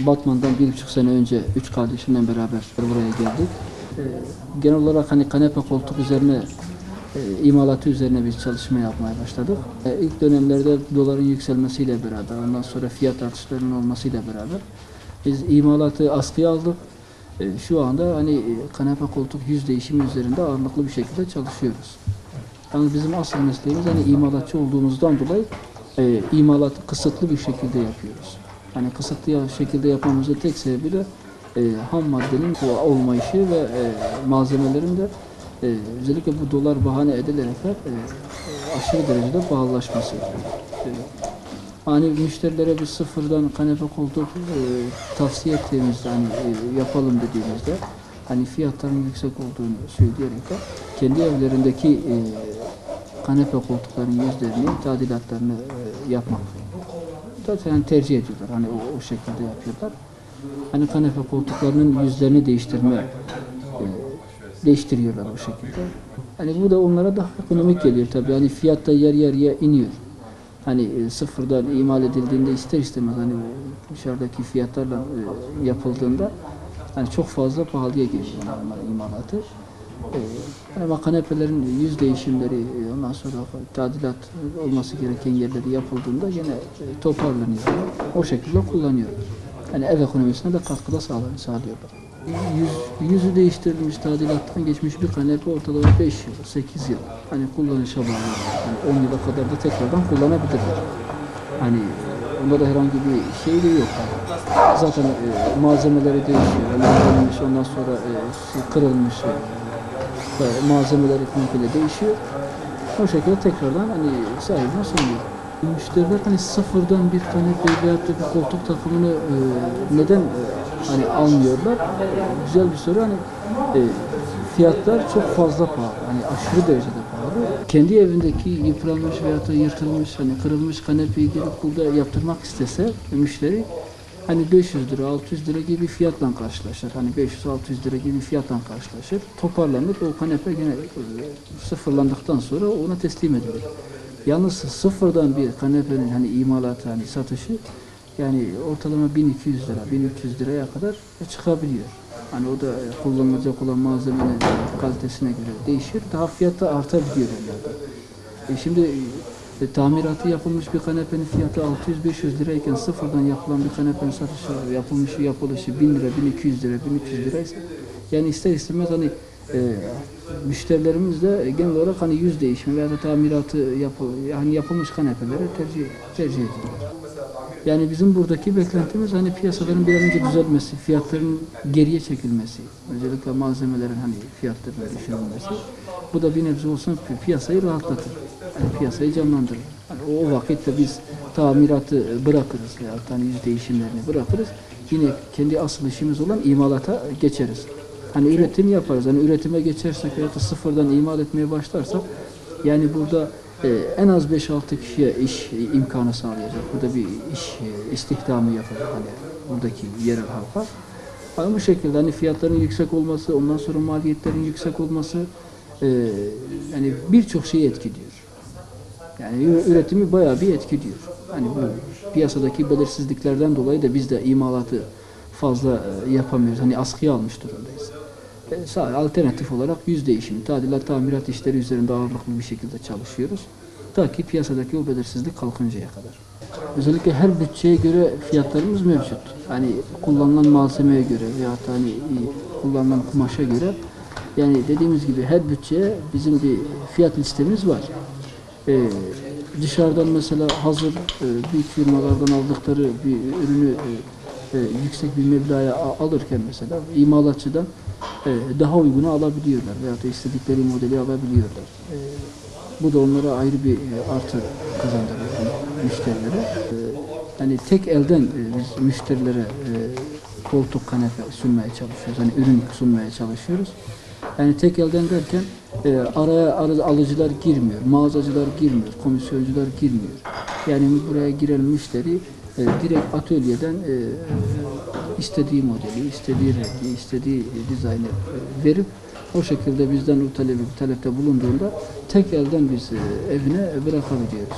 Batman'dan 1,5 sene önce 3 kardeşimle beraber buraya geldik. Genel olarak hani kanepe koltuk üzerine, imalatı üzerine bir çalışma yapmaya başladık. İlk dönemlerde doların yükselmesiyle beraber, ondan sonra fiyat artışlarının olmasıyla beraber biz imalatı askıya aldık. Şu anda hani kanepe koltuk yüz değişimi üzerinde ağırlıklı bir şekilde çalışıyoruz. Yani bizim asıl mesleğimiz hani imalatçı olduğumuzdan dolayı imalatı kısıtlı bir şekilde yapıyoruz. Hani kısıtlı şekilde yapmamızın tek sebebi de ham maddenin olmayışı ve malzemelerin de özellikle bu dolar bahane edilerek aşırı derecede pahalılaşması. Hani müşterilere bir sıfırdan kanepe koltuk tavsiye ettiğimizde hani yapalım dediğimizde hani fiyatların yüksek olduğunu söyleyerek de kendi evlerindeki kanepe koltukların yüzlerini, tadilatlarını yapmak zaten tercih ediyorlar. Hani o şekilde yapıyorlar. Hani kanepe koltuklarının yüzlerini değiştiriyorlar o şekilde. Hani bu da onlara daha ekonomik geliyor tabii. Hani fiyat da yer yer iniyor. Hani sıfırdan imal edildiğinde ister istemez hani dışarıdaki fiyatlarla yapıldığında hani çok fazla pahalıya geliyor imalatı. Ama kanepelerin yüz değişimleri, ondan sonra tadilat olması gereken yerleri yapıldığında yine toparlanıyor. O şekilde kullanıyoruz. Hani ev ekonomisine de katkıda sağlıyorlar. Yüzü değiştirilmiş, tadilattan geçmiş bir kanepe ortalama 5 yıl, 8 yıl hani kullanışa bağlı. Yani 10 yıla kadar da tekrardan kullanabilirler. Hani onda da herhangi bir şey de yok. Zaten malzemeleri değişiyor. Ölenmiş, ondan sonra kırılmış. Malzemeleri komple değişiyor. O şekilde tekrardan hani sahibine sunuyor. Müşteriler hani sıfırdan bir kanepe veyahut da bir koltuk takımını neden hani almıyorlar? Güzel bir soru. Hani fiyatlar çok fazla pahalı. Hani aşırı derecede pahalı. Kendi evindeki yıpranmış veyahut da yırtılmış, hani kırılmış kanepeyi gelip burada yaptırmak istese müşteri hani 500 lira, 600 lira gibi bir fiyatla karşılaşır. Hani 500-600 lira gibi bir fiyatla karşılaşır. Toparlanır, o kanepe yine sıfırlandıktan sonra ona teslim edilir. Yalnız sıfırdan bir kanepenin hani imalatı, hani satışı yani ortalama 1200 lira, 1300 liraya kadar çıkabiliyor. Hani o da kullanılacak olan malzemenin kalitesine göre değişir. Daha fiyat da artabiliyor onlarda. Şimdi tamiratı yapılmış bir kanepenin fiyatı 600-500 lirayken sıfırdan yapılan bir kanepenin satışı, yapılışı 1000 lira, 1200 lira, 1300 liraysa yani ister istemez hani müşterilerimiz de genel olarak hani yüz değişimi veya da tamiratı yani yapılmış kanepeleri tercih ediyorlar. Yani bizim buradaki beklentimiz hani piyasaların bir an önce düzelmesi, fiyatların geriye çekilmesi, özellikle malzemelerin hani fiyatlarının düşürülmesi. Bu da bir nebze olsun piyasayı rahatlatır, yani piyasayı canlandırır. Yani o vakitte biz tamiratı bırakırız veya hani yüz değişimlerini bırakırız. Yine kendi asıl işimiz olan imalata geçeriz. Hani üretim yaparız. Hani üretime geçersek veya da sıfırdan imal etmeye başlarsak yani burada en az 5-6 kişiye iş imkanı sağlayacak. Burada bir iş istihdamı yapacak hani buradaki yerel halka. Ama bu şekilde hani fiyatların yüksek olması, ondan sonra maliyetlerin yüksek olması yani birçok şeyi etkiliyor. Yani üretimi bayağı bir etkiliyor. Hani bu piyasadaki belirsizliklerden dolayı da biz de imalatı fazla yapamıyoruz. Hani askıya almış durumdayız. Sadece alternatif olarak yüz değişimi, tadilat, tamirat işleri üzerinde ağırlıklı bir şekilde çalışıyoruz. Ta ki piyasadaki o belirsizlik kalkıncaya kadar. Özellikle her bütçeye göre fiyatlarımız mevcut. Hani kullanılan malzemeye göre veyahut da hani kullanılan kumaşa göre, yani dediğimiz gibi her bütçeye bizim bir fiyat listemiz var. Dışarıdan mesela hazır büyük firmalardan aldıkları bir ürünü yüksek bir meblağa alırken mesela imalatçıdan daha uygunu alabiliyorlar veyahut da istedikleri modeli alabiliyorlar. Bu da onlara ayrı bir artı kazandırıyor müşterilere. Hani tek elden biz müşterilere koltuk, kanepe sunmaya çalışıyoruz. Hani ürün sunmaya çalışıyoruz. Yani tek elden derken araya alıcılar girmiyor, mağazacılar girmiyor, komisyoncular girmiyor. Yani buraya giren müşteri direkt atölyeden istediği modeli, istediği rengi, istediği dizaynı verip o şekilde bizden o talepte bulunduğunda tek elden biz evine bırakabiliyoruz.